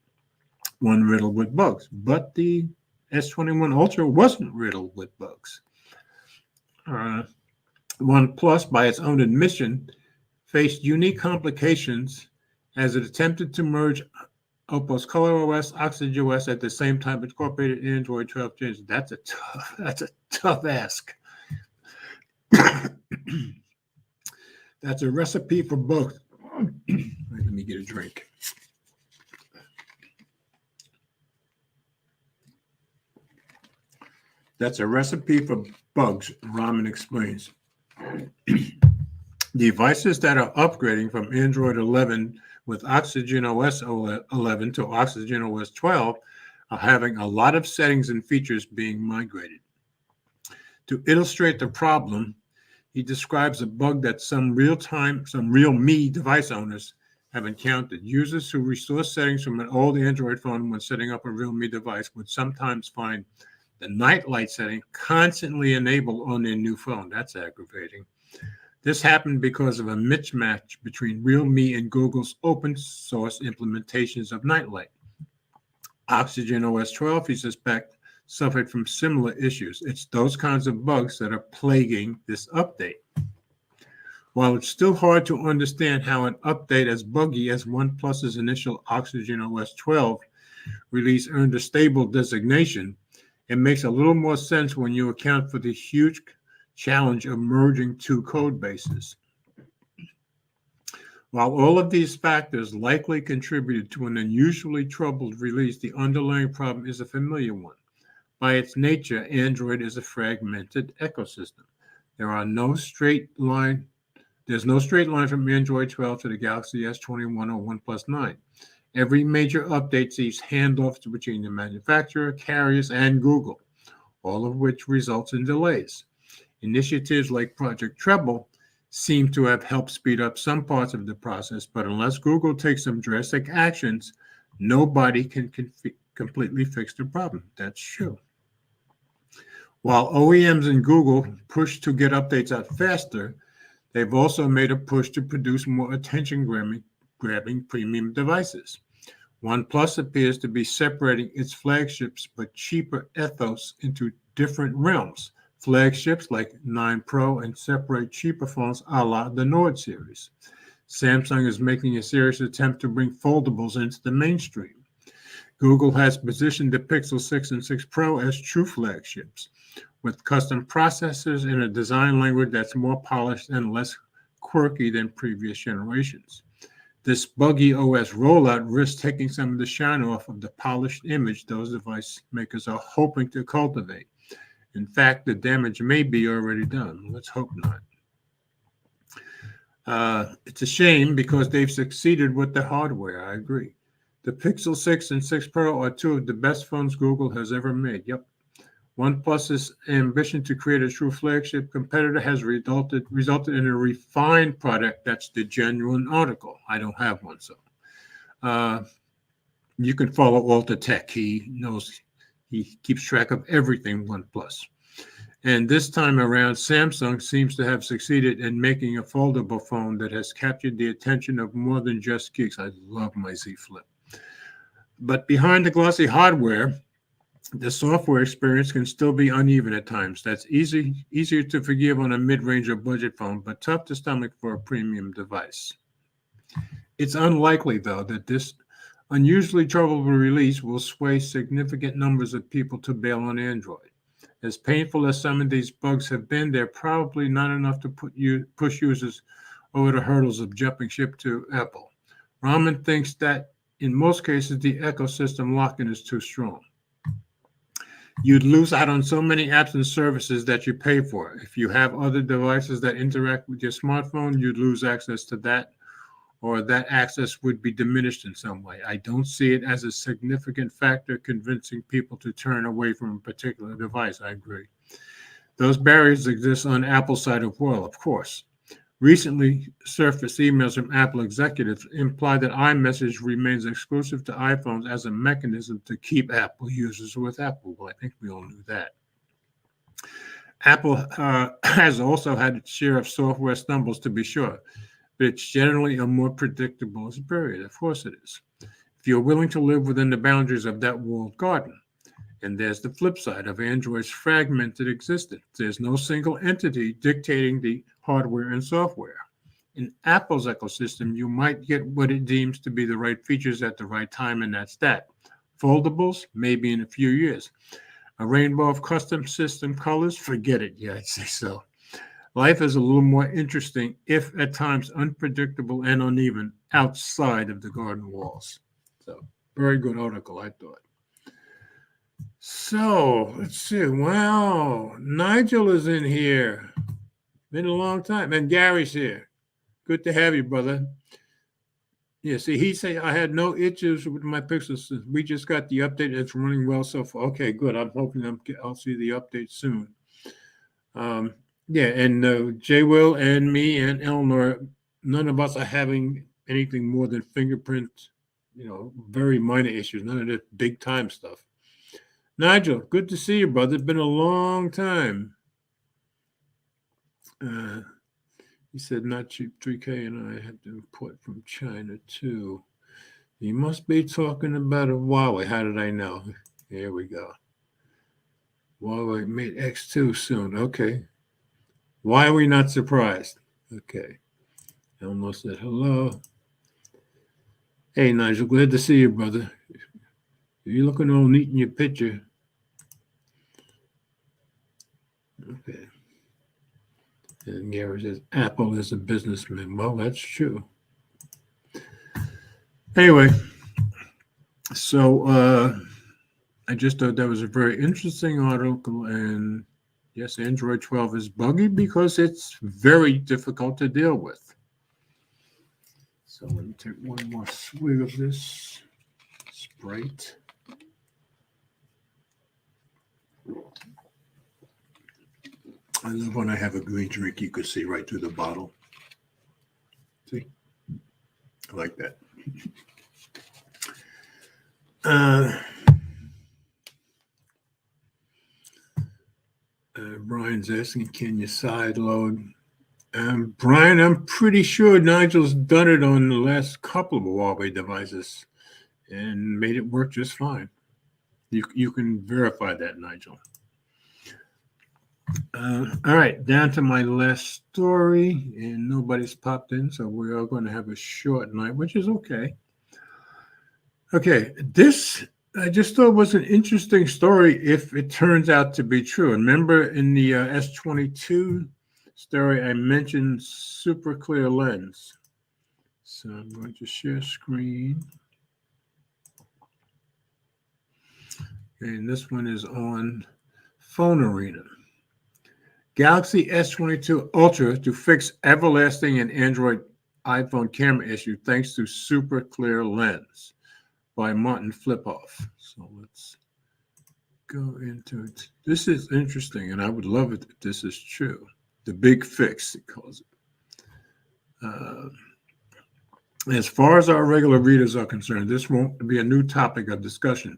one riddled with bugs. But the S21 Ultra wasn't riddled with bugs. OnePlus, by its own admission, faced unique complications as it attempted to merge Oppo's ColorOS, OxygenOS at the same time incorporated Android 12 changes. That's a tough ask. That's a recipe for both. Let me get a drink. That's a recipe for bugs, Rahman explains. Devices that are upgrading from Android 11 with OxygenOS 11 to OxygenOS 12 are having a lot of settings and features being migrated. To illustrate the problem, he describes a bug that some Realme device owners have encountered. Users who restore settings from an old Android phone when setting up a Realme device would sometimes find the nightlight setting constantly enabled on their new phone. That's aggravating. This happened because of a mismatch between Realme and Google's open source implementations of nightlight. OxygenOS 12, he suspects, suffered from similar issues. It's those kinds of bugs that are plaguing this update. While it's still hard to understand how an update as buggy as OnePlus's initial OxygenOS 12 release earned a stable designation, it makes a little more sense when you account for the huge challenge of merging two code bases. While all of these factors likely contributed to an unusually troubled release, the underlying problem is a familiar one. By its nature, Android is a fragmented ecosystem. There's no straight line from Android 12 to the Galaxy S21 or OnePlus 9. Every major update sees handoffs between the manufacturer, carriers, and Google, all of which results in delays. Initiatives like Project Treble seem to have helped speed up some parts of the process, but unless Google takes some drastic actions, nobody can completely fix the problem. That's true. While OEMs and Google push to get updates out faster, they've also made a push to produce more attention-grabbing premium devices. OnePlus appears to be separating its flagships but cheaper ethos into different realms. Flagships like 9 Pro and separate cheaper phones a la the Nord series. Samsung is making a serious attempt to bring foldables into the mainstream. Google has positioned the Pixel 6 and 6 Pro as true flagships, with custom processors and a design language that's more polished and less quirky than previous generations. This buggy OS rollout risks taking some of the shine off of the polished image those device makers are hoping to cultivate. In fact, the damage may be already done. Let's hope not. It's a shame because they've succeeded with the hardware. I agree. The Pixel 6 and 6 Pro are two of the best phones Google has ever made. Yep. OnePlus's ambition to create a true flagship competitor has resulted in a refined product that's the genuine article. I don't have one, so you can follow Walter Tech. He keeps track of everything OnePlus. And this time around, Samsung seems to have succeeded in making a foldable phone that has captured the attention of more than just geeks. I love my Z Flip. But behind the glossy hardware, the software experience can still be uneven at times. That's easier to forgive on a mid-range or budget phone, but tough to stomach for a premium device. It's unlikely, though, that this unusually troubled release will sway significant numbers of people to bail on Android. As painful as some of these bugs have been, they're probably not enough to push users over the hurdles of jumping ship to Apple. Raman thinks that in most cases, the ecosystem lock-in is too strong. You'd lose out on so many apps and services that you pay for. If you have other devices that interact with your smartphone, you'd lose access to that, or that access would be diminished in some way. I don't see it as a significant factor convincing people to turn away from a particular device. I agree. Those barriers exist on Apple's side of the world, of course. Recently surfaced emails from Apple executives imply that iMessage remains exclusive to iPhones as a mechanism to keep Apple users with Apple. Well, I think we all knew that. Apple has also had its share of software stumbles, to be sure, but it's generally a more predictable experience. Of course it is. If you're willing to live within the boundaries of that walled garden. And there's the flip side of Android's fragmented existence. There's no single entity dictating the hardware and software. In Apple's ecosystem, you might get what it deems to be the right features at the right time, and that's that. Foldables, maybe in a few years. A rainbow of custom system colors, forget it. Yeah, I'd say so. Life is a little more interesting, if at times unpredictable and uneven, outside of the garden walls. So, very good article, I thought. So, let's see. Wow, Nigel is in here. Been a long time. And Gary's here. Good to have you, brother. Yeah, see, he said I had no issues with my Pixel. We just got the update. It's running well so far. Okay, good. I'm hoping I'll see the update soon. Yeah, and Jay Will and me and Eleanor, none of us are having anything more than fingerprint, very minor issues. None of the big time stuff. Nigel, good to see you, brother. It's been a long time. He said, not cheap 3K, and I have to import from China, too. You must be talking about a Huawei. How did I know? Here we go. Huawei Mate X2 soon. Okay. Why are we not surprised? Okay. Elmo said, hello. Hey, Nigel, glad to see you, brother. You're looking all neat in your picture. Okay. And Gary says, Apple is a businessman. Well, that's true. Anyway, so I just thought that was a very interesting article. And yes, Android 12 is buggy because it's very difficult to deal with. So let me take one more swig of this Sprite. I love when I have a green drink, you can see right through the bottle. See, I like that. Brian's asking, can you side load? Brian, I'm pretty sure Nigel's done it on the last couple of Huawei devices and made it work just fine. You can verify that, Nigel. All right, down to my last story, and nobody's popped in, so we are going to have a short night, which is okay. Okay, this I just thought was an interesting story if it turns out to be true. Remember in the S22 story, I mentioned super clear lens. So I'm going to share screen. And this one is on Phone Arena. Galaxy S22 Ultra to fix everlasting and Android iPhone camera issue thanks to super clear lens by Martin Flipoff. So let's go into it. This is interesting, and I would love it if this is true. The big fix, it calls it. As far as our regular readers are concerned, this won't be a new topic of discussion.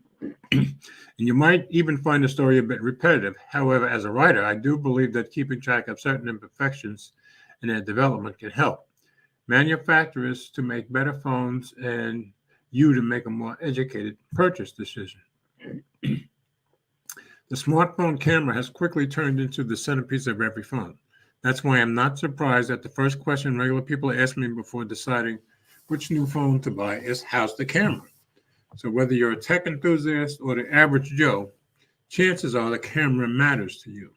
And you might even find the story a bit repetitive. However, as a writer, I do believe that keeping track of certain imperfections in their development can help manufacturers to make better phones and you to make a more educated purchase decision. The smartphone camera has quickly turned into the centerpiece of every phone. That's why I'm not surprised that the first question regular people ask me before deciding which new phone to buy is, how's the camera? So whether you're a tech enthusiast or the average Joe, chances are the camera matters to you.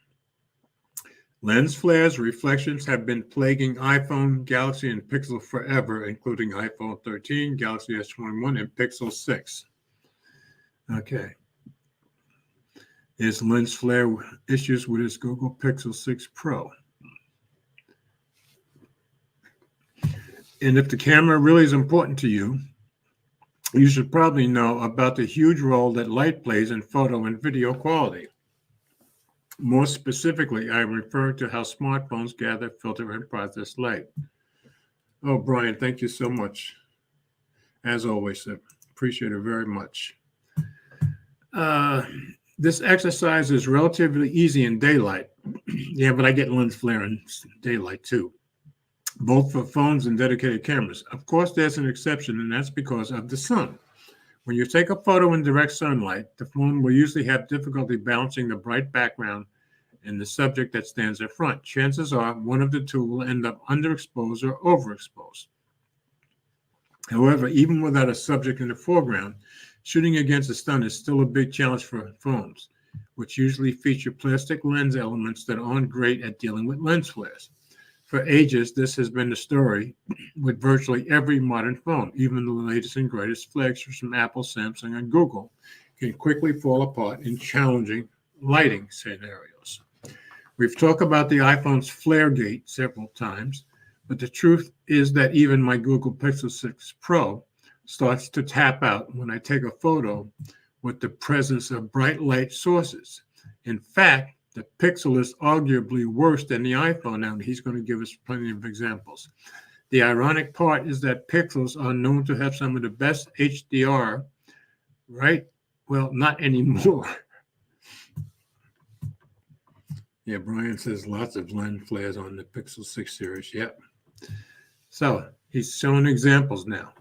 Lens flares, reflections have been plaguing iPhone, Galaxy, and Pixel forever, including iPhone 13, Galaxy S21, and Pixel 6. Okay. There's lens flare issues with its Google Pixel 6 Pro. And if the camera really is important to you, you should probably know about the huge role that light plays in photo and video quality. More specifically, I refer to how smartphones gather, filter, and process light. Oh, Brian, thank you so much. As always, I appreciate it very much. This exercise is relatively easy in daylight. Yeah, but I get lens flare in daylight too, both for phones and dedicated cameras. Of course, there's an exception, and that's because of the sun. When you take a photo in direct sunlight, the phone will usually have difficulty balancing the bright background and the subject that stands in front. Chances are one of the two will end up underexposed or overexposed. However, even without a subject in the foreground, shooting against the sun is still a big challenge for phones, which usually feature plastic lens elements that aren't great at dealing with lens flares. For ages, this has been the story with virtually every modern phone. Even the latest and greatest flagships from Apple, Samsung, and Google can quickly fall apart in challenging lighting scenarios. We've talked about the iPhone's flare gate several times, but the truth is that even my Google Pixel 6 Pro starts to tap out when I take a photo with the presence of bright light sources. In fact, the Pixel is arguably worse than the iPhone now. He's going to give us plenty of examples. The ironic part is that Pixels are known to have some of the best HDR, right? Well, not anymore. Yeah, Brian says lots of lens flares on the Pixel 6 series. Yep. So he's showing examples now.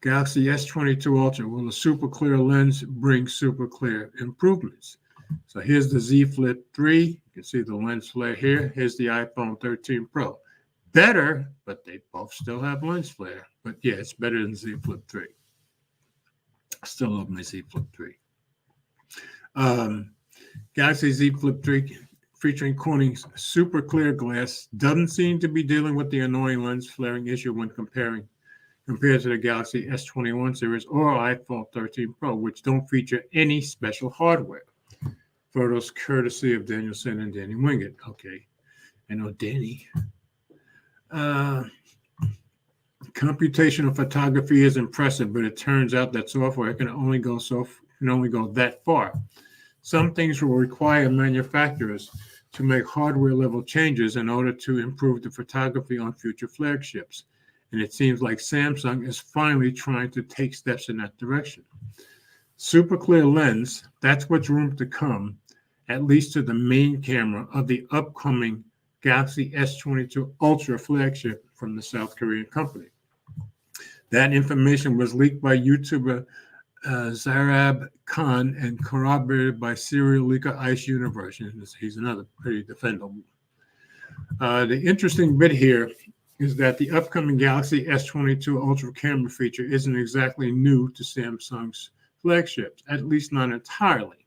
Galaxy S22 Ultra, will a super clear lens bring super clear improvements? So here's the Z Flip 3. You can see the lens flare here. Here's the iPhone 13 Pro. Better, but they both still have lens flare. But yeah, it's better than Z Flip 3. I still love my Z Flip 3. Galaxy Z Flip 3 featuring Corning's super clear glass doesn't seem to be dealing with the annoying lens flaring issue when compared to the Galaxy S21 series or iPhone 13 Pro, which don't feature any special hardware. Photos courtesy of Danielson and Danny Wingett. Okay, I know Danny. Computational photography is impressive, but it turns out that software can only go that far. Some things will require manufacturers to make hardware level changes in order to improve the photography on future flagships. and it seems like Samsung is finally trying to take steps in that direction. Super clear lens, that's what's room to come, at least to the main camera of the upcoming Galaxy S22 Ultra flagship from the South Korean company. That information was leaked by YouTuber Zarab Khan and corroborated by serial leaker Ice Universe. He's another pretty defendable. The interesting bit here is that the upcoming Galaxy S22 Ultra camera feature isn't exactly new to Samsung's flagships, at least not entirely.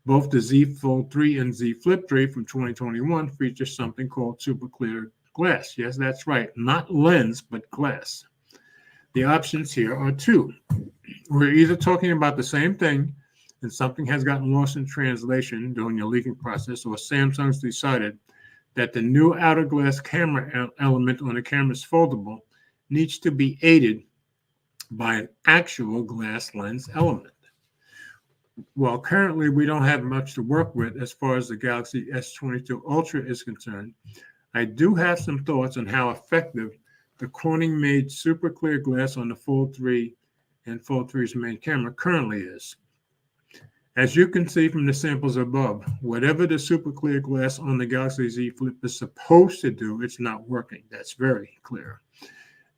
Both the Z Fold 3 and Z Flip 3 from 2021 feature something called super clear glass. Yes, that's right, not lens, but glass. The options here are two. We're either talking about the same thing and something has gotten lost in translation during the leaking process, or Samsung's decided that the new outer glass camera element on the camera's foldable needs to be aided by an actual glass lens element. Well, currently we don't have much to work with as far as the Galaxy S22 Ultra is concerned. I do have some thoughts on how effective the Corning-made super clear glass on the Fold 3 and Fold 3's main camera currently is. As you can see from the samples above, whatever the super clear glass on the Galaxy Z Flip is supposed to do, it's not working. That's very clear.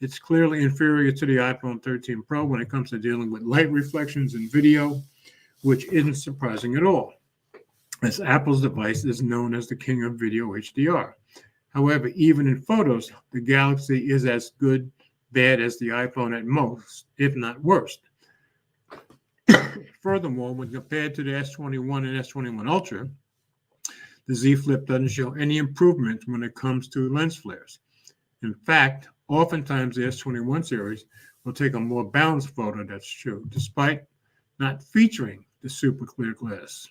It's clearly inferior to the iPhone 13 Pro when it comes to dealing with light reflections in video, which isn't surprising at all, as Apple's device is known as the king of video HDR. However, even in photos, the Galaxy is as bad as the iPhone at most, if not worse. Furthermore, when compared to the S21 and S21 Ultra, the Z Flip doesn't show any improvement when it comes to lens flares. In fact, oftentimes the S21 series will take a more balanced photo, that's true, despite not featuring the super clear glass,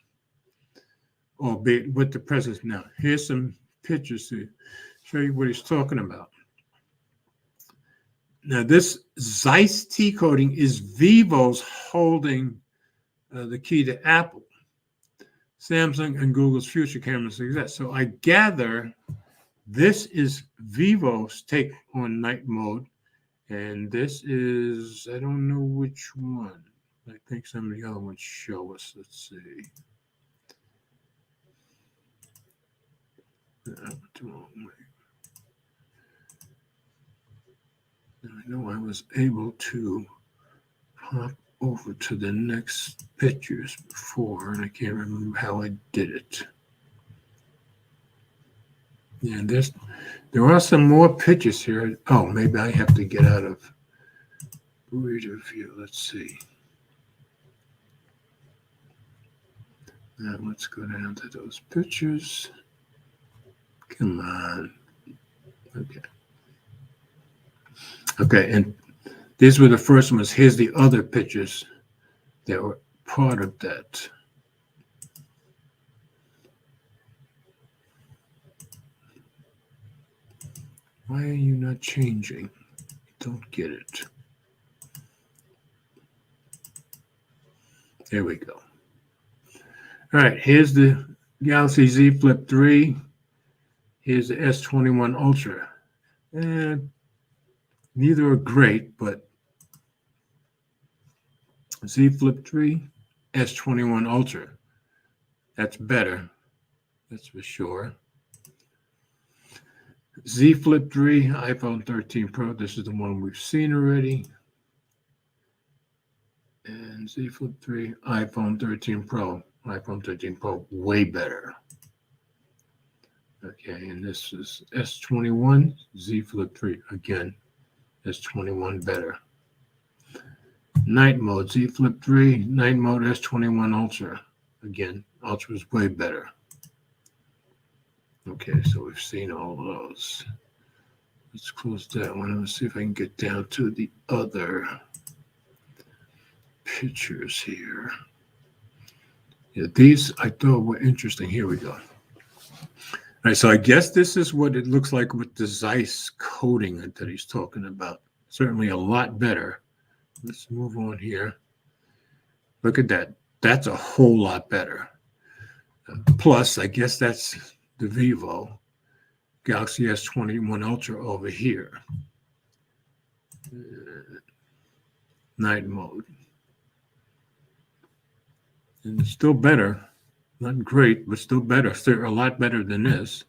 albeit with the presence now. Here's some pictures to show you what he's talking about. Now, this Zeiss T coating is Vivo's holding the key to Apple. Samsung and Google's future camera success. So I gather this is Vivo's take on night mode, and this is, I don't know which one. I think some of the other ones show us. Let's see. I know I was able to hop over to the next pictures before, and I can't remember how I did it. Yeah, there are some more pictures here. Oh, maybe I have to get out of reader view. Let's see. Now let's go down to those pictures. Come on. Okay. Okay, and these were the first ones. Here's the other pictures that were part of that. Why are you not changing? Don't get it. There we go. All right, here's the Galaxy Z Flip 3. Here's the S21 Ultra. And neither are great, but Z Flip 3, S21 Ultra. That's better. That's for sure. Z Flip 3, iPhone 13 Pro. This is the one we've seen already. And Z Flip 3, iPhone 13 Pro. iPhone 13 Pro, way better. Okay, and this is S21, Z Flip 3. Again, S21 better. Night mode, Z Flip 3, night mode, S21 Ultra. Again, Ultra is way better. Okay, so we've seen all those. Let's close that one. Let's see if I can get down to the other pictures here. Yeah, these I thought were interesting. Here we go. All right, so I guess this is what it looks like with the Zeiss coating that he's talking about. Certainly a lot better. Let's move on here. Look at that. That's a whole lot better. Plus, I guess that's the Vivo Galaxy S21 Ultra over here. Night mode. And it's still better. Not great, but still better. Still a lot better than this.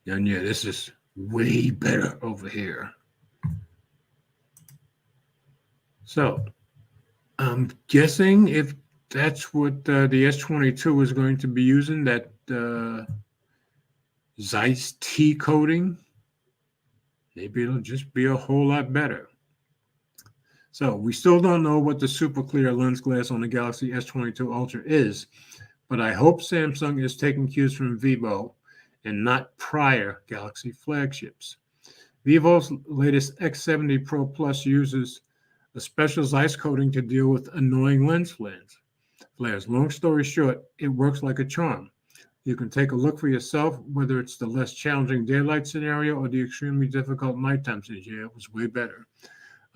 And yeah, this is way better over here. So I'm guessing if that's what the S22 is going to be using, that Zeiss T coating, maybe it'll just be a whole lot better. So we still don't know what the super clear lens glass on the Galaxy S22 Ultra is, but I hope Samsung is taking cues from Vivo and not prior Galaxy flagships. Vivo's latest X70 Pro Plus uses a special Zeiss coating to deal with annoying lens flares. Long story short, it works like a charm. You can take a look for yourself, whether it's the less challenging daylight scenario or the extremely difficult nighttime scenario. Yeah, it was way better.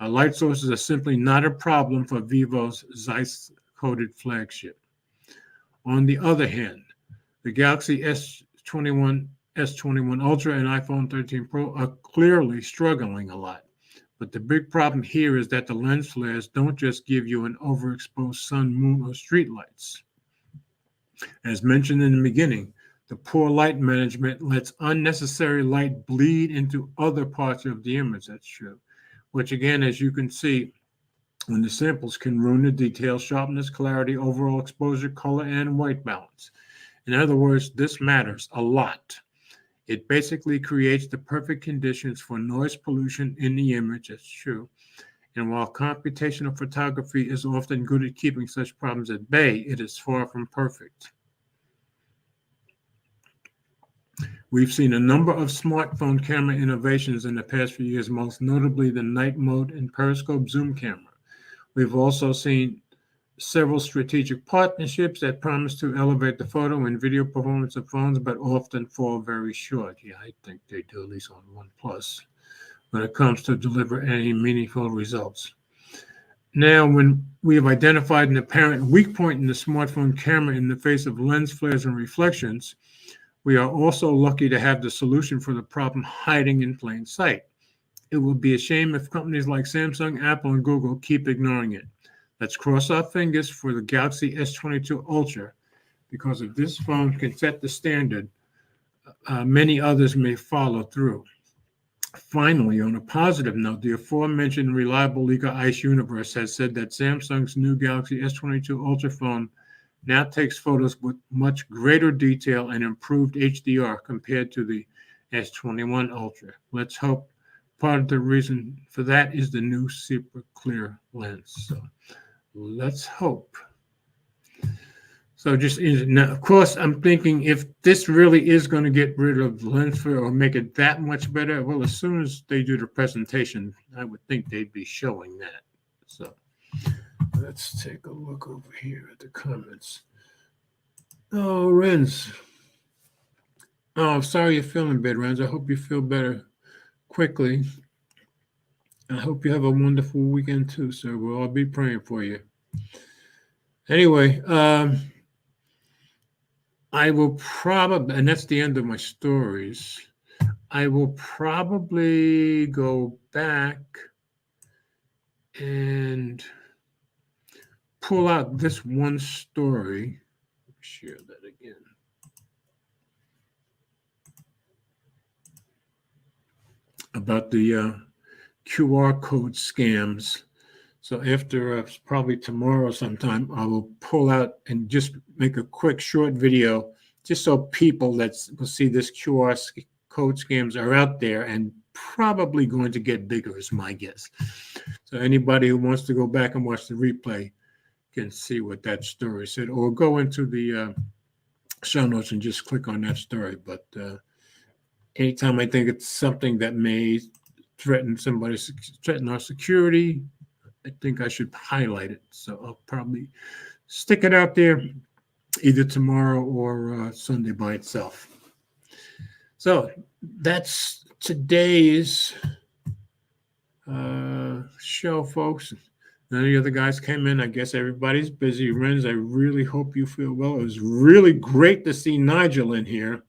Light sources are simply not a problem for Vivo's Zeiss-coated flagship. On the other hand, the Galaxy S21, S21 Ultra, and iPhone 13 Pro are clearly struggling a lot. But the big problem here is that the lens flares don't just give you an overexposed sun, moon, or street lights. As mentioned in the beginning, the poor light management lets unnecessary light bleed into other parts of the image. That's true. Which again, as you can see, when the samples can ruin the detail, sharpness, clarity, overall exposure, color, and white balance. In other words, this matters a lot. It basically creates the perfect conditions for noise pollution in the image. That's true. And while computational photography is often good at keeping such problems at bay, it is far from perfect. We've seen a number of smartphone camera innovations in the past few years, most notably the night mode and periscope zoom camera. We've also seen several strategic partnerships that promise to elevate the photo and video performance of phones, but often fall very short. Yeah, I think they do, at least on OnePlus, when it comes to deliver any meaningful results. Now, when we have identified an apparent weak point in the smartphone camera in the face of lens flares and reflections, we are also lucky to have the solution for the problem hiding in plain sight. It would be a shame if companies like Samsung, Apple, and Google keep ignoring it. Let's cross our fingers for the Galaxy S22 Ultra, because if this phone can set the standard, many others may follow through. Finally, on a positive note, the aforementioned reliable leaker Ice Universe has said that Samsung's new Galaxy S22 Ultra phone now takes photos with much greater detail and improved HDR compared to the S21 Ultra. Let's hope part of the reason for that is the new super clear lens. So let's hope. So now, of course, I'm thinking if this really is going to get rid of the lens flare or make it that much better, well, as soon as they do the presentation, I would think they'd be showing that. So let's take a look over here at the comments. Oh, Renz. Oh, sorry you're feeling bad, Renz. I hope you feel better quickly. I hope you have a wonderful weekend too, sir. We'll all be praying for you. Anyway, I will probably, and that's the end of my stories. I will probably go back and pull out this one story. Share that again. About the QR code scams. So after probably tomorrow sometime, I will pull out and just make a quick short video just so people that will see this QR code scams are out there and probably going to get bigger is my guess. So anybody who wants to go back and watch the replay can see what that story said, or go into the show notes and just click on that story. But anytime I think it's something that may threaten our security, I think I should highlight it. So I'll probably stick it out there either tomorrow or Sunday by itself. So that's today's show, folks. None of the other guys came in. I guess everybody's busy. Renz, I really hope you feel well. It was really great to see Nigel in here.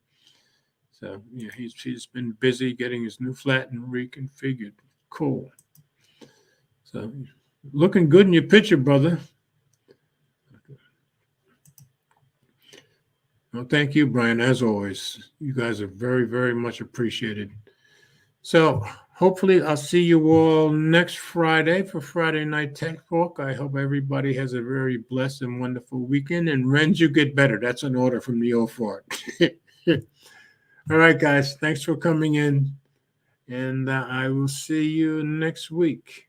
So yeah, he's been busy getting his new flat and reconfigured. Cool. So looking good in your picture, brother. Well, thank you, Brian. As always, you guys are very, very much appreciated. So hopefully I'll see you all next Friday for Friday Night Tech Talk. I hope everybody has a very blessed and wonderful weekend. And Renz, you get better. That's an order from the old fort. All right, guys. Thanks for coming in. And I will see you next week.